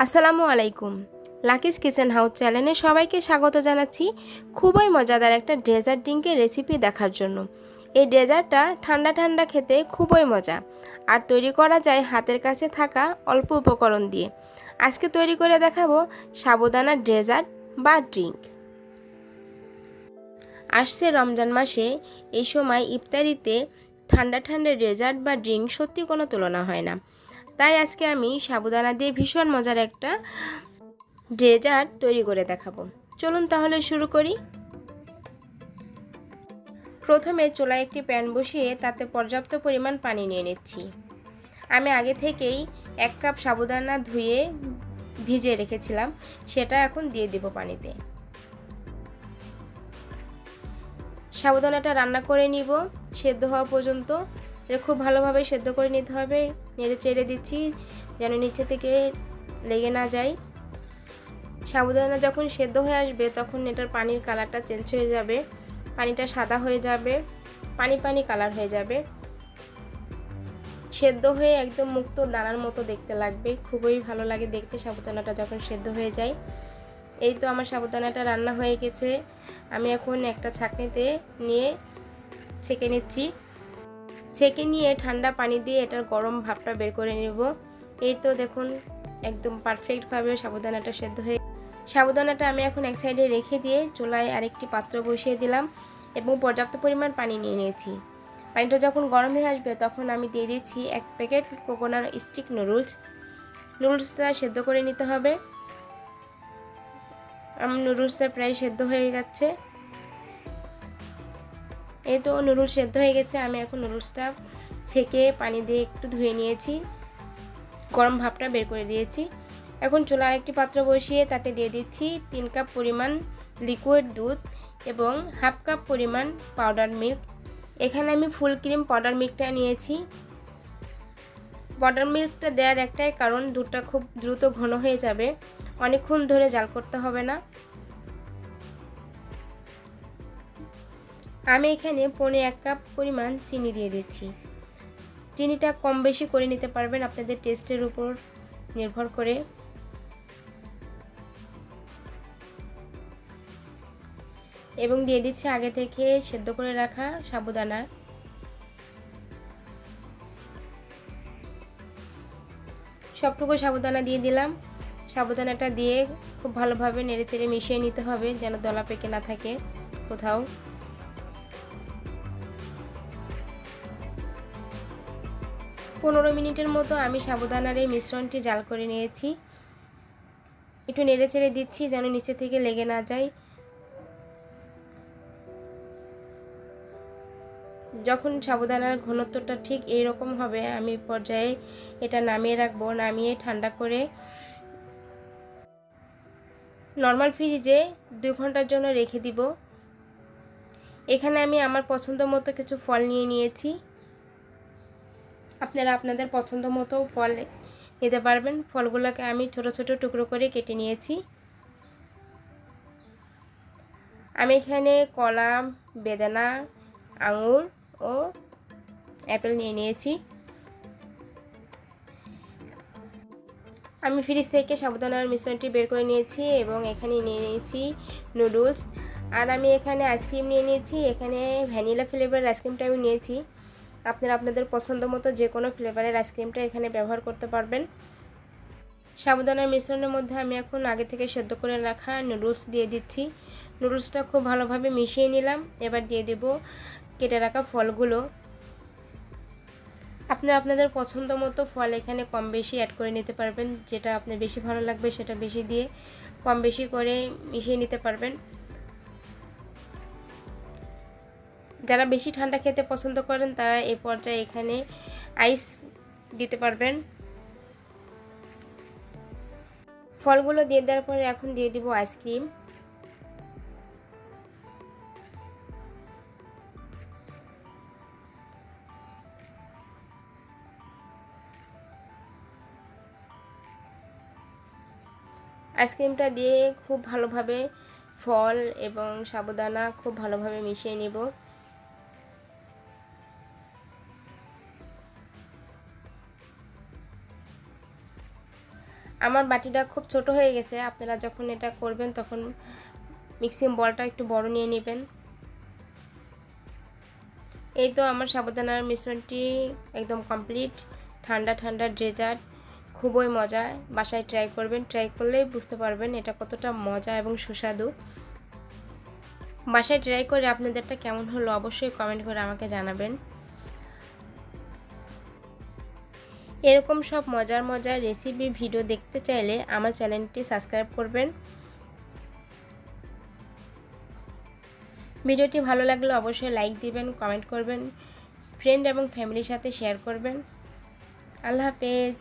আসসালামু আলাইকুম। Lucky's kitchen house চ্যানেলে সবাইকে স্বাগত জানাচ্ছি খুবই মজাদার একটা ডেজার্ট ড্রিঙ্কের রেসিপি দেখার জন্য। এই ডেজার্টটা ঠান্ডা ঠান্ডা খেতে খুবই মজা, আর তৈরি করা যায় হাতের কাছে থাকা অল্প উপকরণ দিয়ে। আজকে তৈরি করে দেখাবো সাবুদানা ডেজার্ট বা ড্রিঙ্ক। আসছে রমজান মাসে, এই সময় ইফতারিতে ঠান্ডা ঠান্ডা ডেজার্ট বা ড্রিঙ্ক সত্যি কোনো তুলনা হয় না। তাই আজকে আমি সাবুদানা দিয়ে ভীষণ মজার একটা ডেজার্ট তৈরি করে দেখাবো। চলুন তাহলে শুরু করি। প্রথমে চুলায় একটি প্যান বসিয়ে তাতে পর্যাপ্ত পরিমাণ পানি নিয়ে নিচ্ছি। আমি আগে থেকেই 1 কাপ সাবুদানা ধুয়ে ভিজিয়ে রেখেছিলাম, সেটা এখন দিয়ে দেব পানিতে। সাবুদানাটা রান্না করে নিব সেদ্ধ হওয়া পর্যন্ত। খুব ভালোভাবে সেদ্ধ করে নিতে হবে। নেড়ে চেড়ে দিচ্ছি যেন নিচে থেকে লেগে না যায়। সাবুদানা যখন সেদ্ধ হয়ে আসবে তখন এটার পানির কালারটা চেঞ্জ হয়ে যাবে, পানিটা সাদা হয়ে যাবে, পানি পানি কালার হয়ে যাবে। সেদ্ধ হয়ে একদম মুক্ত দানার মতো দেখতে লাগবে, খুবই ভালো লাগে দেখতে সাবুদানাটা যখন সেদ্ধ হয়ে যায়। এই তো আমার সাবুদানাটা রান্না হয়ে গেছে। আমি এখন একটা ছাঁকনিতে নিয়ে ছেঁকে নিচ্ছি। ছেঁকে নিয়ে ঠান্ডা পানি দিয়ে এটার গরম ভাবটা বের করে নেব। এই তো দেখুন একদম পারফেক্টভাবে সাবুদানাটা সেদ্ধ হয়ে। সাবুদানাটা আমি এখন এক সাইডে রেখে দিয়ে চুলায় আরেকটি পাত্র বসিয়ে দিলাম এবং পর্যাপ্ত পরিমাণ পানি নিয়ে নিয়েছি। পানিটা যখন গরম হয়ে আসবে তখন আমি দিয়ে দিচ্ছি 1 প্যাকেট কোকোনাট স্টিক নুডলসটা সেদ্ধ করে নিতে হবে। আমার নুডলসটা প্রায় সেদ্ধ হয়ে যাচ্ছে। এই তো নুডলস সেদ্ধ হয়ে গেছে। আমি এখন নুডলসটা ছেঁকে পানি দিয়ে একটু ধুয়ে নিয়েছি, গরম ভাবটা বের করে দিয়েছি। এখন চুলার একটি পাত্র বসিয়ে তাতে দিয়ে দিচ্ছি 3 কাপ পরিমাণ লিকুইড দুধ এবং 1/2 কাপ পরিমাণ পাউডার মিল্ক। এখানে আমি ফুল ক্রিম পাউডার মিল্কটা নিয়েছি। পাউডার মিল্কটা দেওয়ার একটাই কারণ, দুধটা খুব দ্রুত ঘন হয়ে যাবে, অনেকক্ষণ ধরে জাল করতে হবে না। আমি এখানে 1 কাপ পরিমাণ চিনি দিয়ে দিচ্ছি। চিনিটা কম বেশি করে নিতে পারবেন আপনাদের টেস্টের উপর নির্ভর করে। এবং দিয়ে দিচ্ছি আগে থেকে সেদ্ধ করে রাখা সাবুদানা। সবটুকু সাবুদানা দিয়ে দিলাম। সাবুদানাটা দিয়ে খুব ভালোভাবে নেড়েচেড়ে মিশিয়ে নিতে হবে যেন দলা পেকে না থাকে কোথাও। পনেরো মিনিটের মতো আমি সাবুদানার এই মিশ্রণটি জাল করে নিয়েছি। একটু নেড়েচেড়ে দিচ্ছি যেন নিচে থেকে লেগে না যায়। যখন সাবুদানার ঘনত্বটা ঠিক এই রকম হবে আমি পর্যায়ে এটা নামিয়ে রাখবো। নামিয়ে ঠান্ডা করে নর্মাল ফ্রিজে 2 ঘন্টার জন্য রেখে দিব। এখানে আমি আমার পছন্দ মতো কিছু ফল নিয়ে নিয়েছি। আপনারা আপনাদের পছন্দ মতো ফল নিতে পারবেন। ফলগুলোকে আমি ছোট ছোট টুকরো করে কেটে নিয়েছি। আমি এখানে কলা, বেদানা, আঙুর ও অ্যাপেল নিয়ে নিয়েছি। আমি ফ্রিজ থেকে সাবুদানার মিশ্রণটি বের করে নিয়েছি এবং এখানে নিয়ে নিয়েছি নুডলস। আর আমি এখানে আইসক্রিম নিয়ে নিয়েছি। এখানে ভ্যানিলা ফ্লেভারের আইসক্রিমটা আমি নিয়েছি। আপনারা আপনাদের পছন্দ মতো যে কোনো ফ্লেভারের আইসক্রিমটা এখানে ব্যবহার করতে পারবেন। সাবুদানার মিশ্রণের মধ্যে আমি এখন আগে থেকে সেদ্ধ করে রাখা নুডলস দিয়ে দিচ্ছি। নুডলসটা খুব ভালোভাবে মিশিয়ে নিলাম। এবার দিয়ে দেব কেটে রাখা ফলগুলো। আপনারা আপনাদের পছন্দ মতো ফল এখানে কম বেশি অ্যাড করে নিতে পারবেন। যেটা আপনার বেশি ভালো লাগবে সেটা বেশি দিয়ে কম বেশি করে মিশিয়ে নিতে পারবেন। যারা বেশি ঠান্ডা খেতে পছন্দ করেন তারা এই পর্যায়ে এখানে আইস দিতে পারবেন। ফলগুলো দিয়ে দেওয়ার পরে এখন দিয়ে দিব আইসক্রিম। আইসক্রিমটা দিয়ে খুব ভালোভাবে ফল এবং সাবুদানা খুব ভালোভাবে মিশিয়ে নেব। আমার বাটিটা খুব ছোট হয়ে গেছে, আপনারা যখন এটা করবেন তখন মিক্সিং বলটা একটু বড় নিয়ে নেবেন। এই তো আমার সাবুদানার মিশ্রণটি একদম কমপ্লিট। ঠান্ডা ঠান্ডা ডেজার্ট, খুবই মজা। বাসায় ট্রাই করবেন, ট্রাই করলেই বুঝতে পারবেন এটা কতটা মজা এবং সুস্বাদু। বাসায় ট্রাই করে আপনাদেরটা কেমন হলো অবশ্যই কমেন্ট করে আমাকে জানাবেন। এরকম সব মজার মজার রেসিপি ভিডিও দেখতে চাইলে আমার চ্যানেলটি সাবস্ক্রাইব করবেন। ভিডিওটি ভালো লাগলে অবশ্যই লাইক দিবেন, কমেন্ট করবেন, ফ্রেন্ড এবং ফ্যামিলির সাথে শেয়ার করবেন। আল্লাহ হাফেজ।